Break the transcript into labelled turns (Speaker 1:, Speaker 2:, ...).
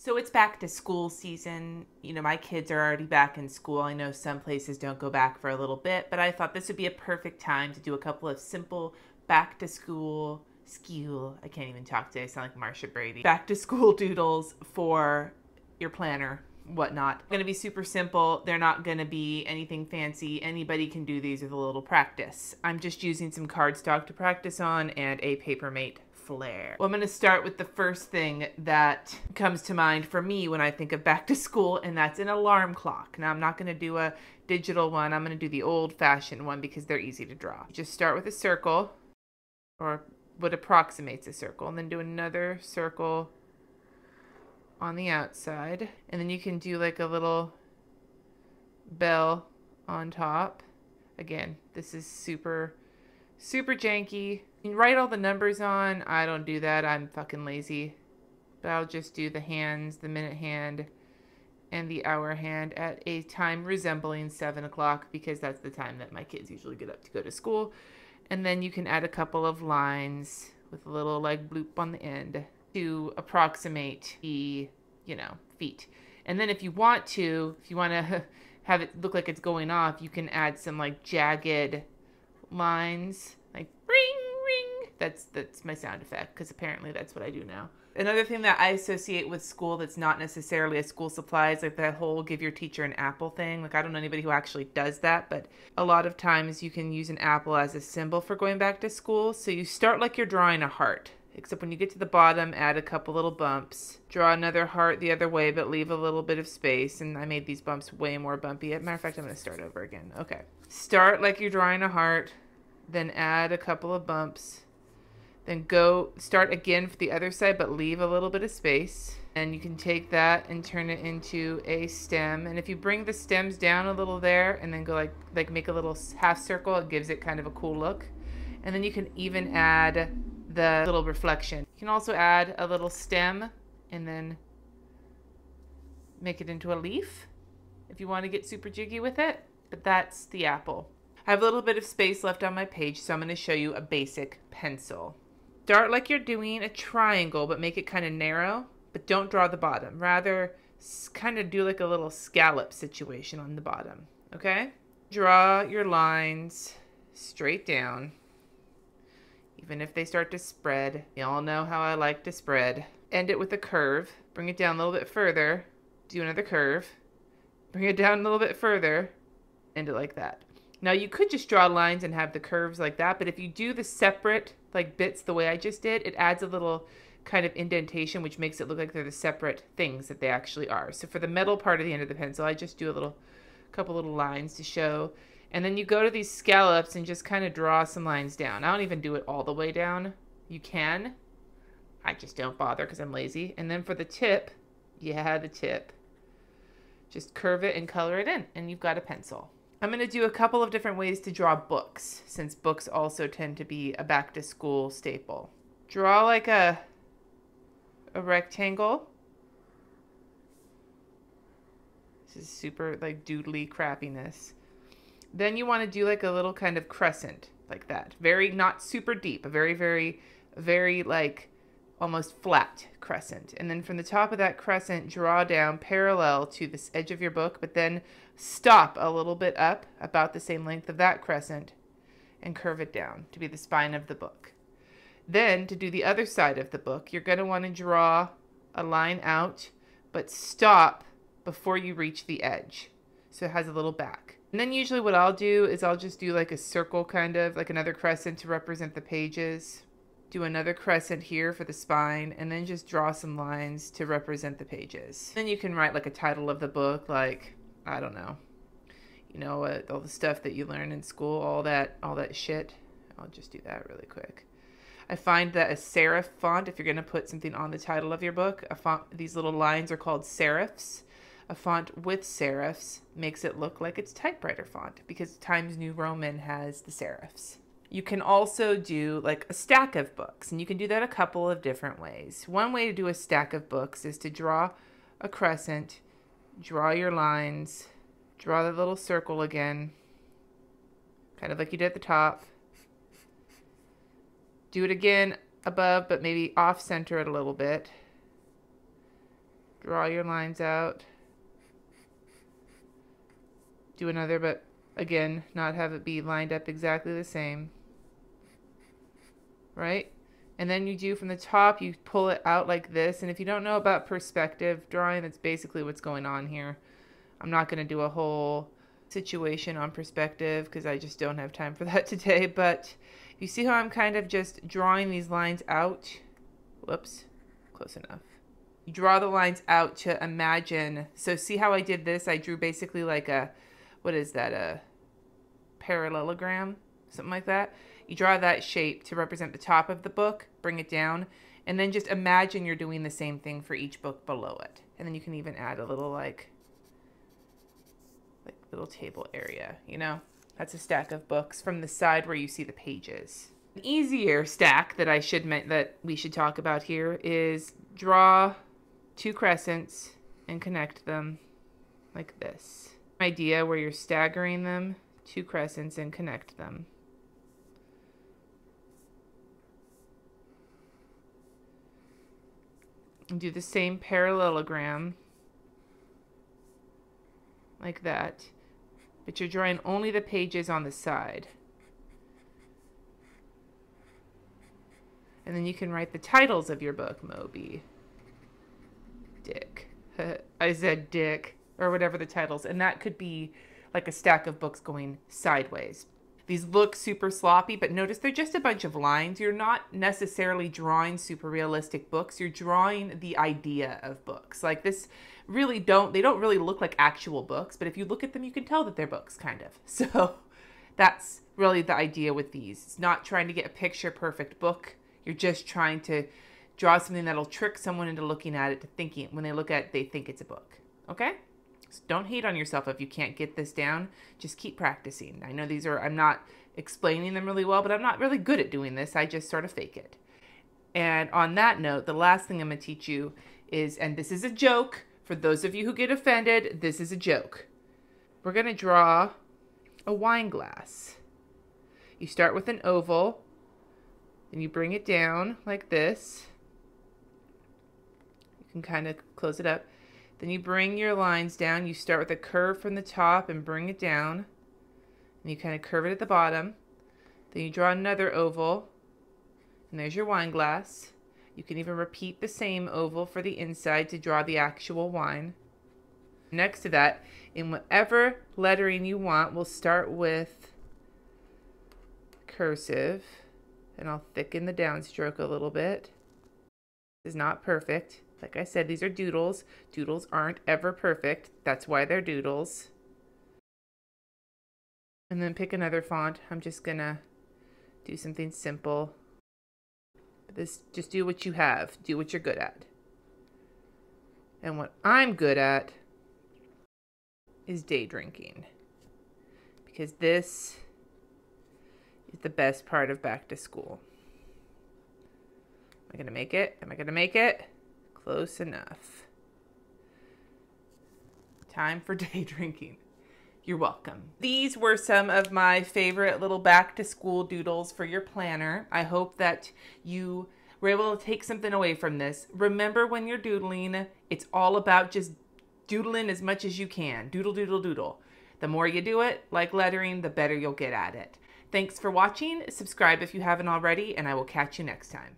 Speaker 1: So it's back to school season. You know, my kids are already back in school. I know some places don't go back for a little bit, but I thought this would be a perfect time to do a couple of simple back to school, I can't even talk today, I sound like Marsha Brady. Back to school doodles for your planner, whatnot. They're gonna be super simple. They're not gonna be anything fancy. Anybody can do these with a little practice. I'm just using some cardstock to practice on and a Papermate flare. Well, I'm going to start with the first thing that comes to mind for me when I think of back to school, and that's an alarm clock. Now, I'm not going to do a digital one. I'm going to do the old-fashioned one because they're easy to draw. You just start with a circle, or what approximates a circle, and then do another circle on the outside. And then you can do like a little bell on top. Again, this is super janky. You can write all the numbers on. I don't do that. I'm fucking lazy. But I'll just do the hands, the minute hand, and the hour hand at a time resembling 7 o'clock because that's the time that my kids usually get up to go to school. And then you can add a couple of lines with a little like bloop on the end to approximate the, feet. And then if you want to have it look like it's going off, you can add some like jagged lines, like ring, ring. That's my sound effect, because apparently that's what I do now. Another thing that I associate with school that's not necessarily a school supply is like that whole give your teacher an apple thing. Like, I don't know anybody who actually does that, but a lot of times you can use an apple as a symbol for going back to school. So you start like you're drawing a heart, except when you get to the bottom, add a couple little bumps. Draw another heart the other way, but leave a little bit of space. And I made these bumps way more bumpy. As a matter of fact, I'm going to start over again. Okay. Start like you're drawing a heart, then add a couple of bumps. Then go start again for the other side, but leave a little bit of space. And you can take that and turn it into a stem. And if you bring the stems down a little there and then go like make a little half circle, it gives it kind of a cool look. And then you can even add the little reflection. You can also add a little stem and then make it into a leaf if you want to get super jiggy with it. But that's the apple. I have a little bit of space left on my page, so I'm going to show you a basic pencil. Start like you're doing a triangle, but make it kind of narrow, but don't draw the bottom. Rather, kind of do like a little scallop situation on the bottom, okay? Draw your lines straight down, even if they start to spread. You all know how I like to spread. End it with a curve. Bring it down a little bit further. Do another curve. Bring it down a little bit further. End it like that. Now, you could just draw lines and have the curves like that, but if you do the separate like bits the way I just did, it adds a little kind of indentation, which makes it look like they're the separate things that they actually are. So for the metal part of the end of the pencil, I just do a couple little lines to show. And then you go to these scallops and just kind of draw some lines down. I don't even do it all the way down. You can. I just don't bother because I'm lazy. And then for the tip, the tip, just curve it and color it in, and you've got a pencil. I'm going to do a couple of different ways to draw books, since books also tend to be a back-to-school staple. Draw like a rectangle. This is super like doodly crappiness. Then you want to do like a little kind of crescent like that. Very, not super deep, a very like almost flat crescent. And then from the top of that crescent, draw down parallel to this edge of your book, but then stop a little bit up, about the same length of that crescent, and curve it down to be the spine of the book. Then, to do the other side of the book, you're going to want to draw a line out, but stop before you reach the edge. So it has a little back. And then usually what I'll do is I'll just do like a circle, kind of, like another crescent to represent the pages. Do another crescent here for the spine, and then just draw some lines to represent the pages. Then you can write like a title of the book, like, I don't know, all the stuff that you learn in school, all that shit. I'll just do that really quick. I find that a serif font, if you're going to put something on the title of your book, these little lines are called serifs. A font with serifs makes it look like it's typewriter font because Times New Roman has the serifs. You can also do like a stack of books, and you can do that a couple of different ways. One way to do a stack of books is to draw a crescent, draw your lines, draw the little circle again, kind of like you did at the top. Do it again above, but maybe off-center it a little bit. Draw your lines out. Do another, but again, not have it be lined up exactly the same. Right? And then you do from the top, you pull it out like this. And if you don't know about perspective drawing, that's basically what's going on here. I'm not going to do a whole situation on perspective because I just don't have time for that today. But you see how I'm kind of just drawing these lines out? Whoops, close enough. You draw the lines out to imagine. So see how I did this? I drew basically like a, what is that, a parallelogram? Something like that. You draw that shape to represent the top of the book, bring it down, and then just imagine you're doing the same thing for each book below it. And then you can even add a little like little table area, you know? That's a stack of books from the side where you see the pages. An easier stack that we should talk about here is draw 2 crescents and connect them like this. Idea where you're staggering them, 2 crescents and connect them. And do the same parallelogram like that, but you're drawing only the pages on the side. And then you can write the titles of your book. Moby Dick. I said Dick, or whatever the titles. And that could be like a stack of books going sideways. These look super sloppy, but notice they're just a bunch of lines. You're not necessarily drawing super realistic books. You're drawing the idea of books. Like this they don't really look like actual books, but if you look at them, you can tell that they're books, kind of. So that's really the idea with these. It's not trying to get a picture perfect book. You're just trying to draw something that'll trick someone into looking at it, to thinking, when they look at it, they think it's a book. Okay? So don't hate on yourself if you can't get this down. Just keep practicing. I know I'm not explaining them really well, but I'm not really good at doing this. I just sort of fake it. And on that note, the last thing I'm going to teach you is, and this is a joke, for those of you who get offended, this is a joke. We're going to draw a wine glass. You start with an oval, and you bring it down like this. You can kind of close it up. Then you bring your lines down. You start with a curve from the top and bring it down. And you kind of curve it at the bottom. Then you draw another oval. And there's your wine glass. You can even repeat the same oval for the inside to draw the actual wine. Next to that, in whatever lettering you want, we'll start with cursive. And I'll thicken the downstroke a little bit. It's not perfect. Like I said, these are doodles. Doodles aren't ever perfect. That's why they're doodles. And then pick another font. I'm just gonna do something simple. Just do what you have. Do what you're good at. And what I'm good at is day drinking. Because this is the best part of back to school. Am I gonna make it? Am I gonna make it? Close enough. Time for day drinking. You're welcome. These were some of my favorite little back to school doodles for your planner. I hope that you were able to take something away from this. Remember, when you're doodling, it's all about just doodling as much as you can. Doodle, doodle, doodle. The more you do it, like lettering, the better you'll get at it. Thanks for watching. Subscribe if you haven't already, and I will catch you next time.